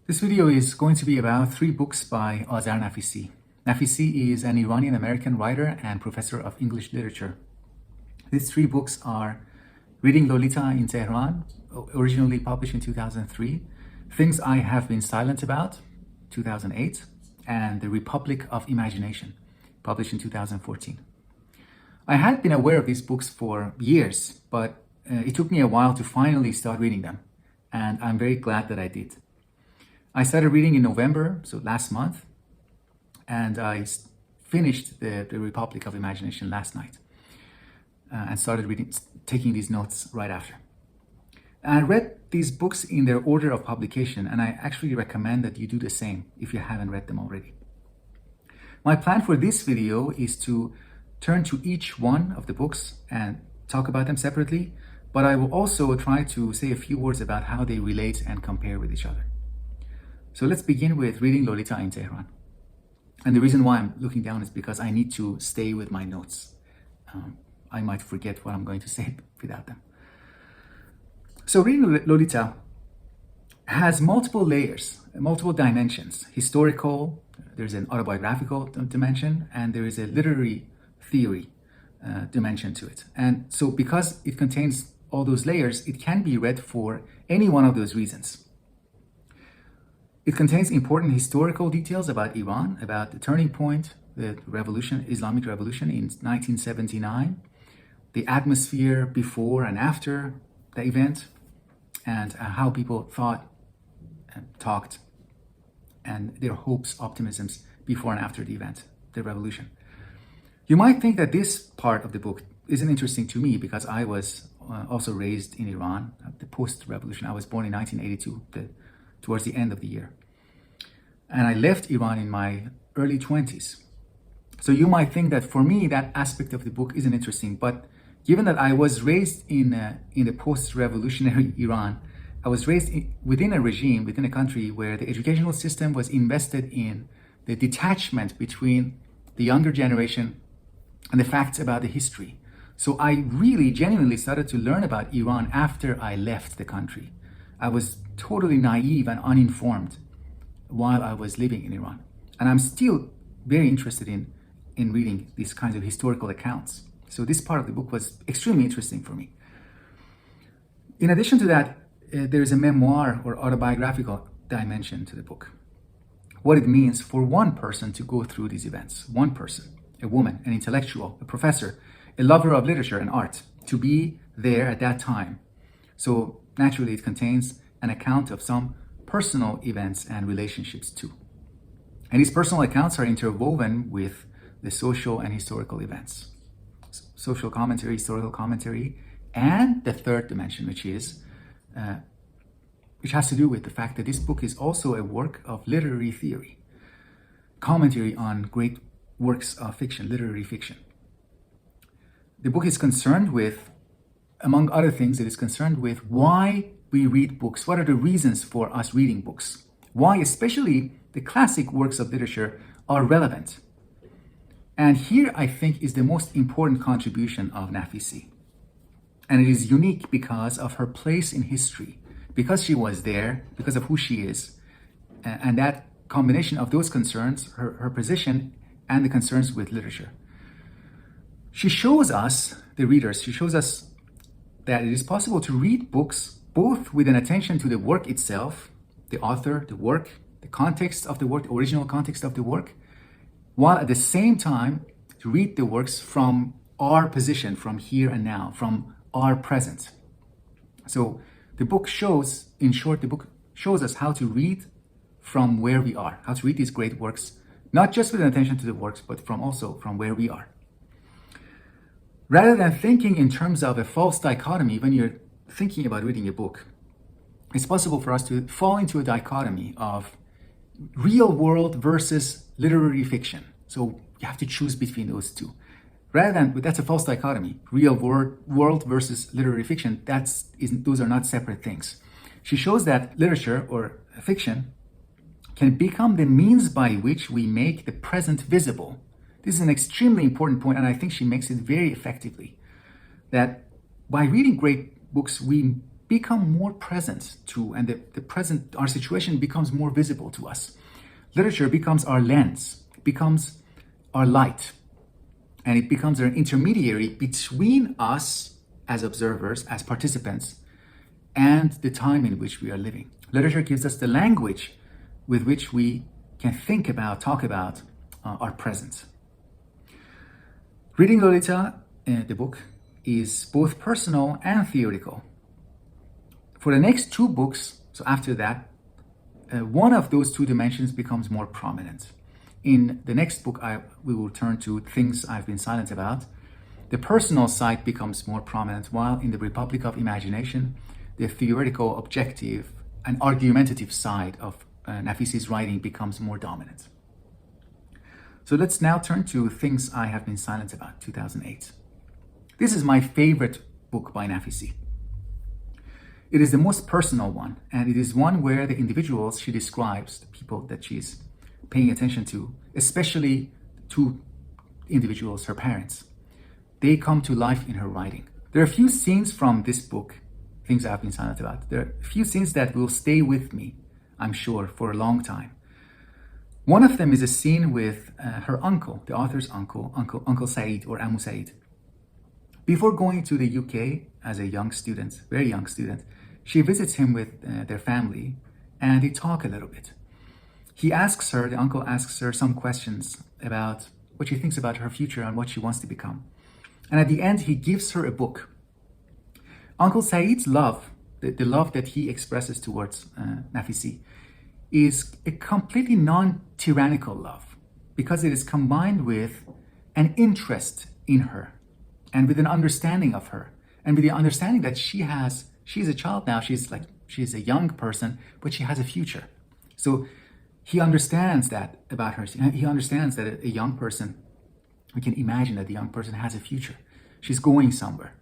This video is going to be about 3 books by Azar Nafisi. Nafisi is an Iranian-American writer and professor of English literature. These 3 books are Reading Lolita in Tehran, originally published in 2003, Things I Have Been Silent About, 2008, and The Republic of Imagination, published in 2014. I had been aware of these books for years, but it took me a while to finally start reading them, and I'm very glad that I did. I started reading in November, so last month, and I finished the Republic of Imagination last night and started taking these notes right after. I read these books in their order of publication, and I actually recommend that you do the same if you haven't read them already. My plan for this video is to turn to each one of the books and talk about them separately, but I will also try to say a few words about how they relate and compare with each other. So let's begin with Reading Lolita in Tehran. And the reason why I'm looking down is because I need to stay with my notes. I might forget what I'm going to say without them. So Reading Lolita has multiple layers, multiple dimensions. Historical, there's an autobiographical dimension, and there is a literary theory dimension to it. And so because it contains all those layers, it can be read for any one of those reasons. It contains important historical details about Iran, about the turning point, the revolution, Islamic Revolution in 1979, the atmosphere before and after the event, and how people thought and talked, and their hopes, optimisms before and after the event, the revolution. You might think that this part of the book isn't interesting to me because I was also raised in Iran, the post-revolution. I was born in 1982, towards the end of the year. And I left Iran in my early 20s. So you might think that for me, that aspect of the book isn't interesting. But given that I was raised in the post-revolutionary Iran, I was raised within a regime, within a country where the educational system was invested in the detachment between the younger generation and the facts about the history. So I really genuinely started to learn about Iran after I left the country. I was totally naive and uninformed while I was living in Iran. And I'm still very interested in reading these kinds of historical accounts. So this part of the book was extremely interesting for me. In addition to that, there is a memoir or autobiographical dimension to the book. What it means for one person to go through these events, one person, a woman, an intellectual, a professor, a lover of literature and art, to be there at that time. So naturally it contains an account of some personal events and relationships too. And these personal accounts are interwoven with the social and historical events. Social commentary, historical commentary, and the third dimension, which has to do with the fact that this book is also a work of literary theory, commentary on great works of fiction, literary fiction. The book is concerned with, among other things, it is concerned with why we read books. What are the reasons for us reading books? Why especially the classic works of literature are relevant? And here I think is the most important contribution of Nafisi. And it is unique because of her place in history, because she was there, because of who she is, and that combination of those concerns, her position and the concerns with literature. She shows us, the readers, she shows us that it is possible to read books both with an attention to the work itself, the author, the work, the context of the work, the original context of the work, while at the same time to read the works from our position, from here and now, from our present. So the book shows, in short, the book shows us how to read from where we are, how to read these great works, not just with an attention to the works, but also from where we are. Rather than thinking in terms of a false dichotomy, when you're thinking about reading a book, it's possible for us to fall into a dichotomy of real world versus literary fiction. So you have to choose between those two. That's a false dichotomy. Real world versus literary fiction, those are not separate things. She shows that literature or fiction can become the means by which we make the present visible. This is an extremely important point, and I think she makes it very effectively. That by reading great books, we become more present to, and the present, our situation becomes more visible to us. Literature becomes our lens, becomes our light, and it becomes an intermediary between us as observers, as participants, and the time in which we are living. Literature gives us the language with which we can think about, talk about our present. Reading Lolita, the book, is both personal and theoretical. For the next two books, so after that, one of those two dimensions becomes more prominent. In the next book, we will turn to Things I've Been Silent About. The personal side becomes more prominent, while in the Republic of Imagination, the theoretical, objective, and argumentative side of Nafisi's writing becomes more dominant. So let's now turn to Things I Have Been Silent About, 2008. This is my favorite book by Nafisi. It is the most personal one, and it is one where the individuals she describes, the people that she's paying attention to, especially two individuals, her parents, they come to life in her writing. There are a few scenes from this book, Things I Have Been Silent About. There are a few scenes that will stay with me, I'm sure, for a long time. One of them is a scene with her uncle, the author's Uncle Said or Amu Said. Before going to the UK as a young student, very young student, she visits him with their family and they talk a little bit. The uncle asks her some questions about what she thinks about her future and what she wants to become. And at the end, he gives her a book. Uncle Said's love, the love that he expresses towards Nafisi, is a completely non-tyrannical love because it is combined with an interest in her and with an understanding of her and with the understanding that she's a child now, she's a young person, but she has a future. So he understands that about her. He understands that a young person, we can imagine that the young person has a future. She's going somewhere.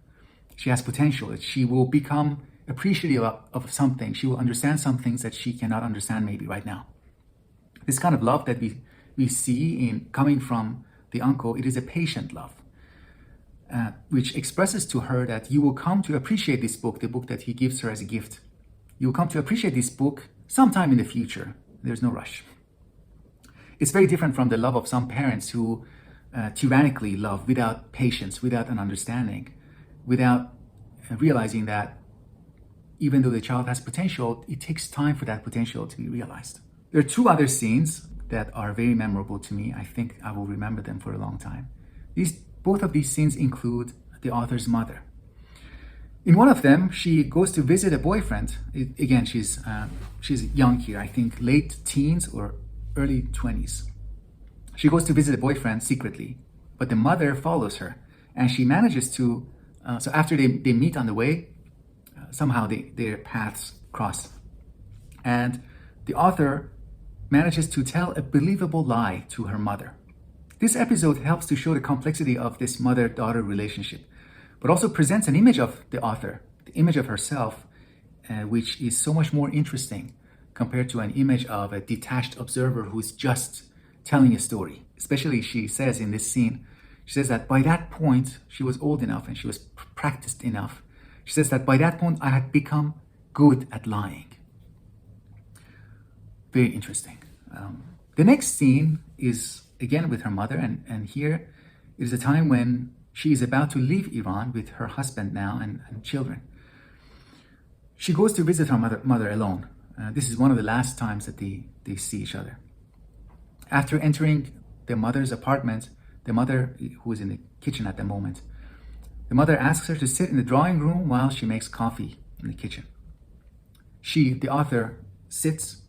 She has potential, that she will become appreciative of something. She will understand some things that she cannot understand maybe right now. This kind of love that we see in coming from the uncle, it is a patient love, which expresses to her that you will come to appreciate this book, the book that he gives her as a gift. You will come to appreciate this book sometime in the future. There's no rush. It's very different from the love of some parents who tyrannically love without patience, without an understanding, without realizing that even though the child has potential, it takes time for that potential to be realized. There are two other scenes that are very memorable to me. I think I will remember them for a long time. Both of these scenes include the author's mother. In one of them, she goes to visit a boyfriend. Again, she's young here, I think late teens or early 20s. She goes to visit a boyfriend secretly, but the mother follows her, and she manages to, so after they meet on the way, somehow their paths cross. And the author manages to tell a believable lie to her mother. This episode helps to show the complexity of this mother-daughter relationship, but also presents an image of the author, the image of herself, which is so much more interesting compared to an image of a detached observer who's just telling a story. Especially, she says in this scene, she says that by that point, she was old enough and she was practiced enough. She says that by that point, I had become good at lying. Very interesting. The next scene is again with her mother, and here is a time when she is about to leave Iran with her husband now and children. She goes to visit her mother alone. This is one of the last times that they see each other. After entering the mother's apartment, the mother, who is in the kitchen at the moment, the mother asks her to sit in the drawing room while she makes coffee in the kitchen. She, the author, sits,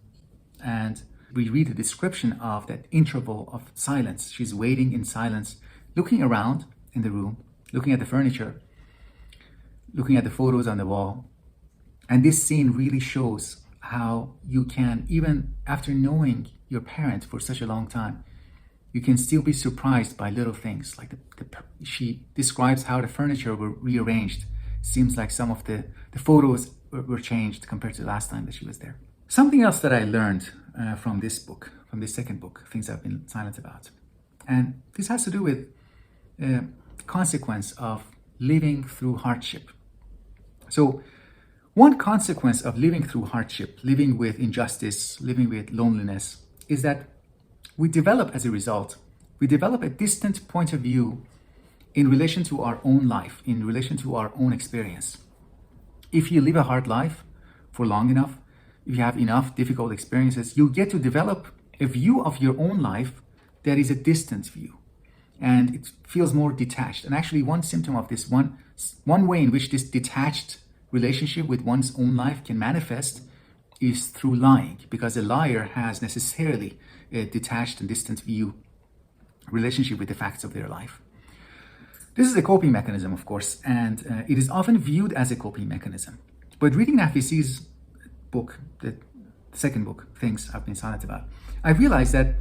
and we read a description of that interval of silence. She's waiting in silence, looking around in the room, looking at the furniture, looking at the photos on the wall. And this scene really shows how you can, even after knowing your parent for such a long time, you can still be surprised by little things. Like she describes how the furniture were rearranged. Seems like some of the photos were changed compared to the last time that she was there. Something else that I learned from this book, from this second book, Things I've Been Silent About. And this has to do with the consequence of living through hardship. So One consequence of living through hardship, living with injustice, living with loneliness, is that we develop, as a result, we develop a distant point of view in relation to our own life, in relation to our own experience. If you live a hard life for long enough, if you have enough difficult experiences, you get to develop a view of your own life that is a distant view. And it feels more detached. And actually, one symptom of this, one way in which this detached relationship with one's own life can manifest is through lying, because a liar has necessarily a detached and distant view relationship with the facts of their life. This is a coping mechanism, of course, and it is often viewed as a coping mechanism. But reading Nafisi's book, the second book, Things I've Been Silent About, I realized that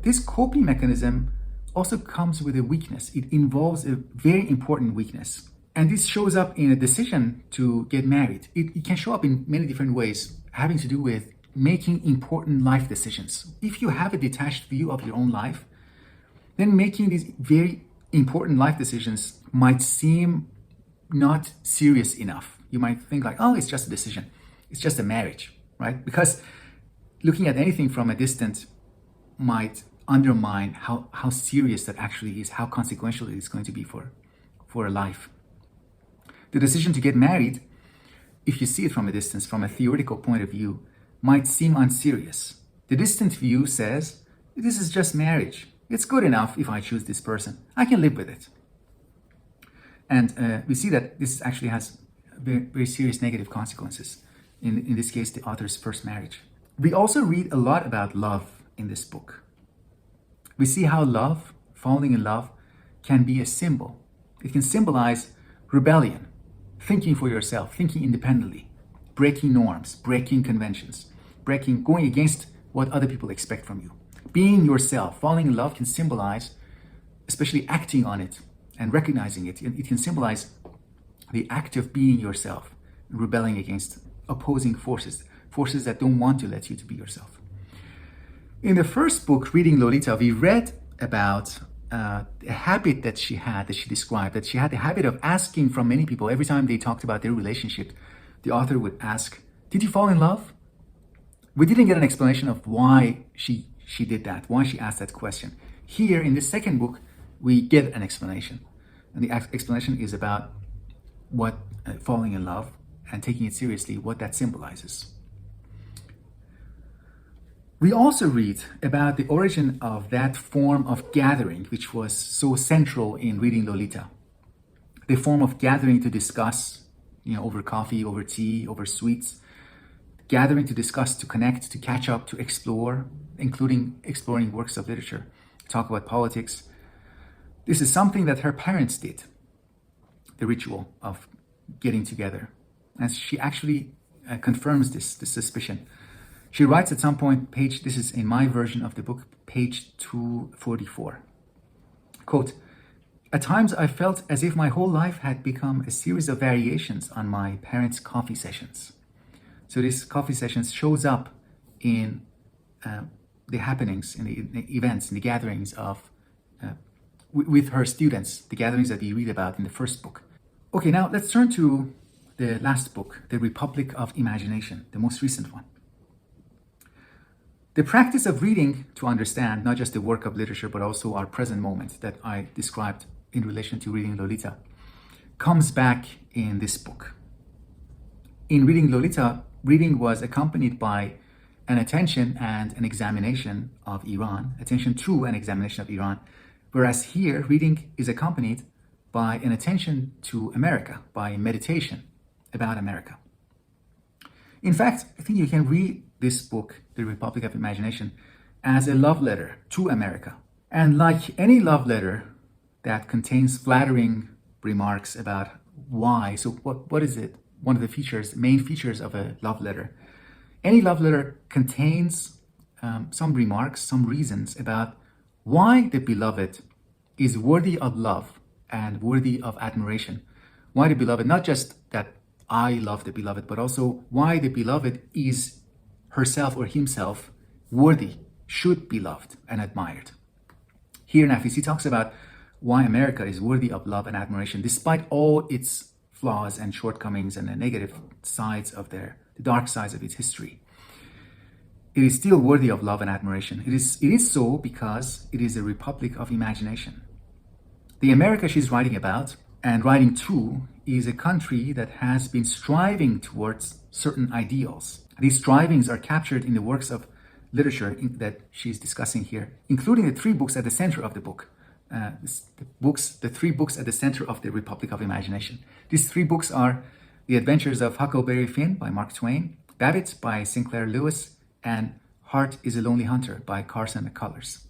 this coping mechanism also comes with a weakness. It involves a very important weakness. And this shows up in a decision to get married. It can show up in many different ways, having to do with making important life decisions. If you have a detached view of your own life, then making these very important life decisions might seem not serious enough. You might think like, oh, it's just a decision. It's just a marriage, right? Because looking at anything from a distance might undermine how serious that actually is, how consequential it is going to be for a life. The decision to get married, if you see it from a distance, from a theoretical point of view, might seem unserious. The distant view says, this is just marriage. It's good enough if I choose this person. I can live with it. And we see that this actually has very, very serious negative consequences. In this case, the author's first marriage. We also read a lot about love in this book. We see how love, falling in love, can be a symbol. It can symbolize rebellion, thinking for yourself, thinking independently, breaking norms, breaking conventions, going against what other people expect from you. Being yourself, falling in love can symbolize, especially acting on it and recognizing it. It can symbolize the act of being yourself, rebelling against opposing forces that don't want to let you to be yourself. In the first book, Reading Lolita, we read about a habit that she described, that she had the habit of asking from many people. Every time they talked about their relationship, the author would ask, did you fall in love? We didn't get an explanation of why she did that, why she asked that question. Here in the second book, we get an explanation. And the explanation is about what falling in love and taking it seriously, what that symbolizes. We also read about the origin of that form of gathering, which was so central in Reading Lolita. The form of gathering to discuss, over coffee, over tea, over sweets. Gathering to discuss, to connect, to catch up, to explore, including exploring works of literature, talk about politics. This is something that her parents did, the ritual of getting together. And she actually confirms this suspicion. She writes at some point, this is in my version of the book, page 244. Quote, at times I felt as if my whole life had become a series of variations on my parents' coffee sessions. So this coffee sessions shows up in the happenings, in the events, in the gatherings of with her students, the gatherings that we read about in the first book. Okay, now let's turn to the last book, The Republic of Imagination, the most recent one. The practice of reading to understand not just the work of literature, but also our present moment that I described in relation to Reading Lolita, comes back in this book. In Reading Lolita, reading was accompanied by an attention and an examination of Iran, attention to an examination of Iran, whereas here, reading is accompanied by an attention to America, by meditation about America. In fact, I think you can read this book, The Republic of Imagination, as a love letter to America. And like any love letter that contains flattering remarks about why, so what is it? One of the main features of a love letter. Any love letter contains some remarks, some reasons about why the beloved is worthy of love and worthy of admiration. Why the beloved, not just that I love the beloved, but also why the beloved is herself or himself worthy, should be loved and admired. Here Nafisi talks about why America is worthy of love and admiration, despite all its flaws and shortcomings and the negative sides of the dark sides of its history, it is still worthy of love and admiration. It is so because it is a republic of imagination. The America she's writing about and writing to is a country that has been striving towards certain ideals. These strivings are captured in the works of literature that she's discussing here, including the three books at the center of the book. The three books at the center of the Republic of Imagination. These three books are The Adventures of Huckleberry Finn by Mark Twain, Babbitt by Sinclair Lewis, and Heart is a Lonely Hunter by Carson McCullers.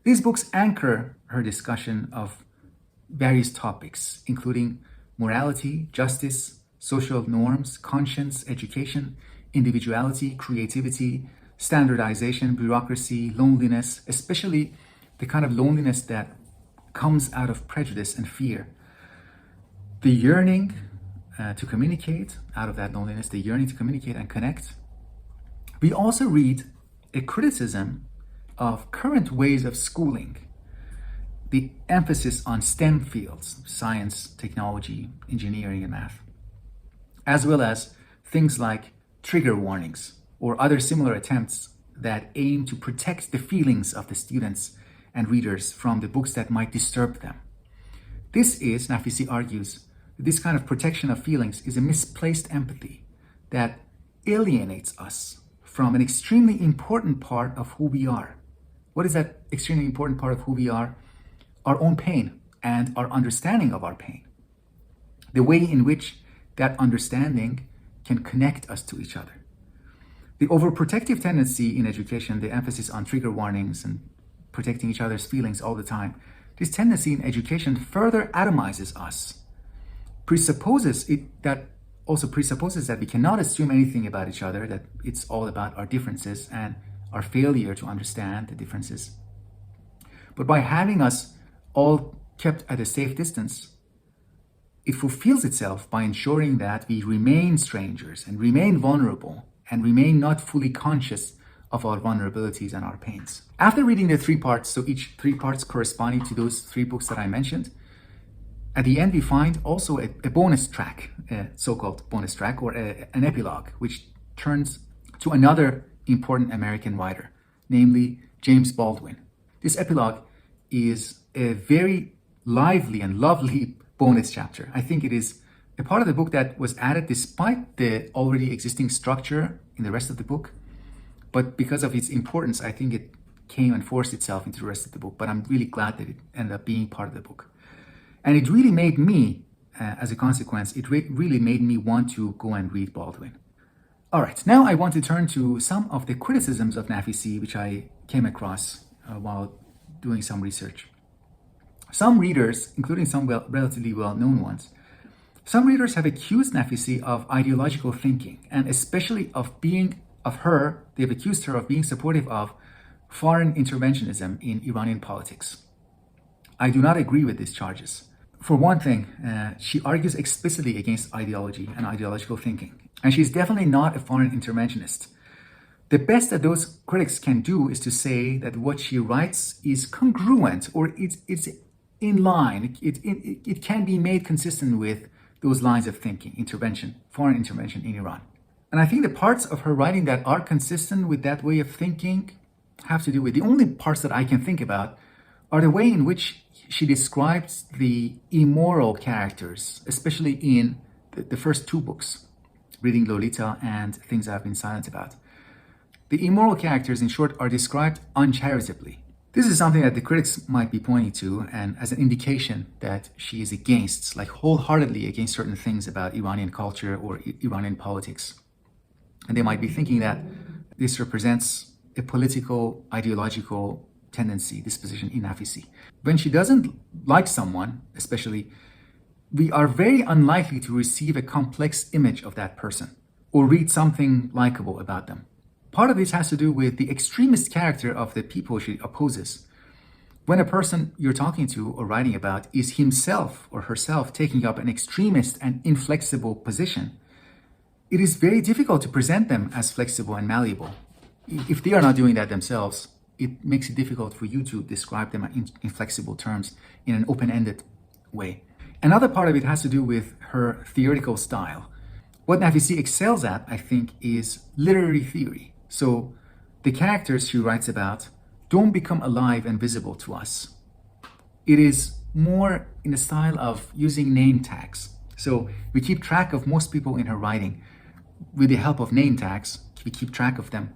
These books anchor her discussion of various topics, including morality, justice, social norms, conscience, education, individuality, creativity, standardization, bureaucracy, loneliness, especially the kind of loneliness that comes out of prejudice and fear. The yearning to communicate, out of that loneliness, the yearning to communicate and connect. We also read a criticism of current ways of schooling, the emphasis on STEM fields, science, technology, engineering, and math, as well as things like trigger warnings or other similar attempts that aim to protect the feelings of the students and readers from the books that might disturb them. This is, Nafisi argues, this kind of protection of feelings is a misplaced empathy that alienates us from an extremely important part of who we are. What is that extremely important part of who we are? Our own pain and our understanding of our pain. The way in which that understanding can connect us to each other. The overprotective tendency in education, the emphasis on trigger warnings and protecting each other's feelings all the time, this tendency in education further atomizes us, presupposes that we cannot assume anything about each other, that it's all about our differences and our failure to understand the differences. But by having us all kept at a safe distance, it fulfills itself by ensuring that we remain strangers and remain vulnerable and remain not fully conscious of our vulnerabilities and our pains. After reading the three parts, so each three parts corresponding to those three books that I mentioned, at the end we find also a bonus track, a so-called bonus track, or an epilogue, which turns to another important American writer, namely James Baldwin. This epilogue is a very lively and lovely bonus chapter. I think it is a part of the book that was added despite the already existing structure in the rest of the book. But because of its importance, I think it came and forced itself into the rest of the book. But I'm really glad that it ended up being part of the book. And it really made me, as a consequence, it really made me want to go and read Baldwin. All right, now I want to turn to some of the criticisms of Nafisi, which I came across while doing some research. Some readers, including some relatively well-known ones, some readers have accused Nafisi of ideological thinking, and especially they've accused her of being supportive of foreign interventionism in Iranian politics. I do not agree with these charges. For one thing, she argues explicitly against ideology and ideological thinking, and she's definitely not a foreign interventionist. The best that those critics can do is to say that what she writes is congruent, or it's in line. It can be made consistent with those lines of thinking, foreign intervention in Iran. And I think the parts of her writing that are consistent with that way of thinking have to do with, the only parts that I can think about are the way in which she describes the immoral characters, especially in the first two books, Reading Lolita and Things I've Been Silent About. The immoral characters, in short, are described uncharitably. This is something that the critics might be pointing to and as an indication that she is against, like wholeheartedly against certain things about Iranian culture or Iranian politics. And they might be thinking that this represents a political, ideological tendency, disposition in Nafisi. When she doesn't like someone, especially, we are very unlikely to receive a complex image of that person or read something likable about them. Part of this has to do with the extremist character of the people she opposes. When a person you're talking to or writing about is himself or herself taking up an extremist and inflexible position, it is very difficult to present them as flexible and malleable. If they are not doing that themselves, it makes it difficult for you to describe them in inflexible terms in an open-ended way. Another part of it has to do with her theoretical style. What Nafisi excels at, I think, is literary theory. So the characters she writes about don't become alive and visible to us. It is more in the style of using name tags. So we keep track of most people in her writing with the help of name tags. We keep track of them,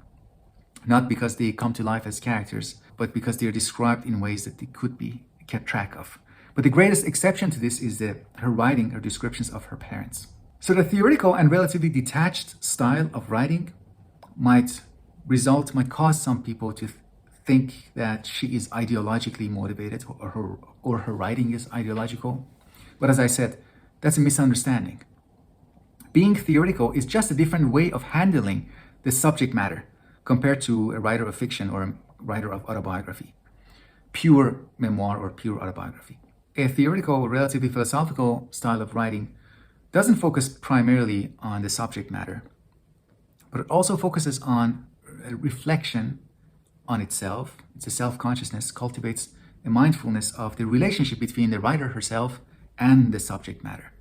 not because they come to life as characters, but because they are described in ways that they could be kept track of. But the greatest exception to this is her writing, her descriptions of her parents. So the theoretical and relatively detached style of writing might cause some people to think that she is ideologically motivated, or her writing is ideological. But as I said, that's a misunderstanding. Being theoretical is just a different way of handling the subject matter compared to a writer of fiction or a writer of autobiography, pure memoir or pure autobiography. A theoretical, relatively philosophical style of writing doesn't focus primarily on the subject matter, but it also focuses on a reflection on itself. It's a self-consciousness, cultivates a mindfulness of the relationship between the writer herself and the subject matter.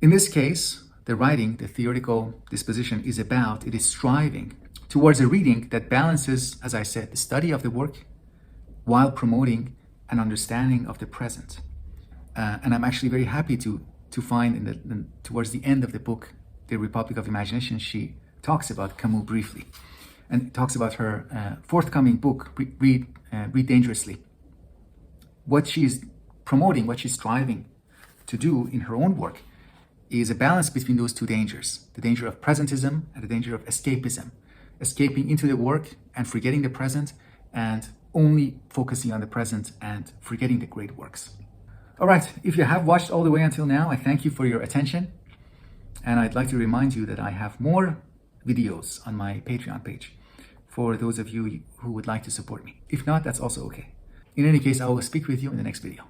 In this case, the writing, the theoretical disposition it is striving towards a reading that balances, as I said, the study of the work while promoting an understanding of the present. And I'm actually very happy to find towards the end of the book, The Republic of Imagination, she talks about Camus briefly and talks about her forthcoming book, Read Dangerously. What she's promoting, what she's striving to do in her own work is a balance between those two dangers, the danger of presentism and the danger of escapism, escaping into the work and forgetting the present, and only focusing on the present and forgetting the great works. All right, if you have watched all the way until now, I thank you for your attention. And I'd like to remind you that I have more videos on my Patreon page for those of you who would like to support me. If not, that's also okay. In any case, I will speak with you in the next video.